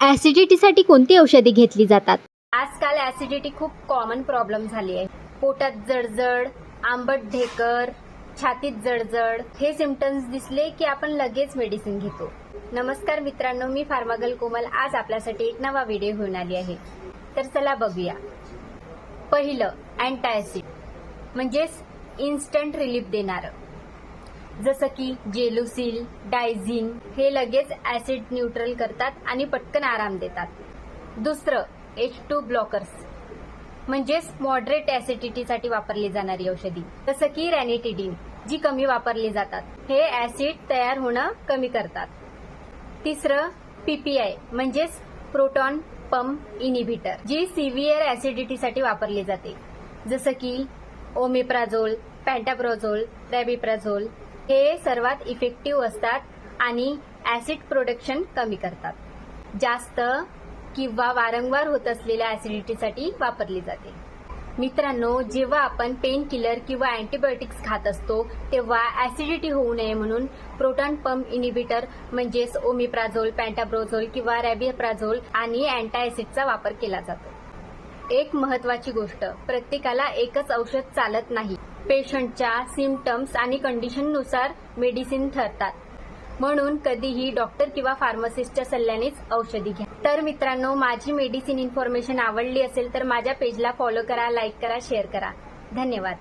ॲसिडिटीसाठी कोणती औषधे घेतली जातात? आजकाल ॲसिडिटी खूप कॉमन प्रॉब्लेम झाली आहे. पोटात जळजळ, आंबट ढेकर, छातीत जळजळ हे सिम्पटम्स दिसले की आपण लगेच मेडिसिन घेतो. नमस्कार मित्रांनो, मी फार्मागर्ल कोमल आज आपल्यासाठी एक नवा व्हिडिओ घेऊन आली आहे. तर चला बघूया. पहिलं अँटासिड म्हणजेच इन्स्टंट रिलीफ देणारं, जसं की जेलुसिल, डायझिन हे लगेच ऍसिड न्यूट्रल करतात आणि पटकन आराम देतात. दुसरं H2 ब्लॉकर्स म्हणजेच मॉडरेट ऍसिडिटीसाठी वापरली जाणारी औषधी, जसं की रॅनिटिडिन जी कमी वापरली जातात. हे ऍसिड तयार होणं कमी करतात. तिसरं PPI म्हणजेच प्रोटॉन पंप इनिबिटर जी सिव्हिअर ऍसिडिटीसाठी वापरली जाते, जसं की ओमेप्राझोल, पॅन्टाप्रोझोल, रॅबिप्राझोल हे सर्वात इफेक्टिव्ह असतात आणि ऍसिड प्रोडक्शन कमी करतात. जास्त किंवा वारंवार होत असलेल्या ऍसिडिटीसाठी वापरली जाते. मित्रांनो, जेव्हा आपण पेन किलर किंवा अँटीबायोटिक्स खात असतो तेव्हा ऍसिडिटी होऊ नये म्हणून प्रोटॉन पंप इनिबिटर म्हणजेच ओमेप्राझोल, पॅन्टाप्रोझोल किंवा रॅबिप्राझोल आणि अँटासिडचा वापर केला जातो. एक महत्वाची गोष्ट, प्रत्येकाला एकच औषध चालत नाही. पेशंटच्या सिम्पटम्स आणि कंडिशननुसार मेडिसिन ठरतात, म्हणून कधीही डॉक्टर किंवा फार्मासिस्टच्या सल्ल्यानेच औषधी घ्या. तर मित्रांनो, माझी मेडिसिन इन्फॉर्मेशन आवडली असेल तर माझ्या पेजला फॉलो करा, लाईक करा, शेअर करा. धन्यवाद.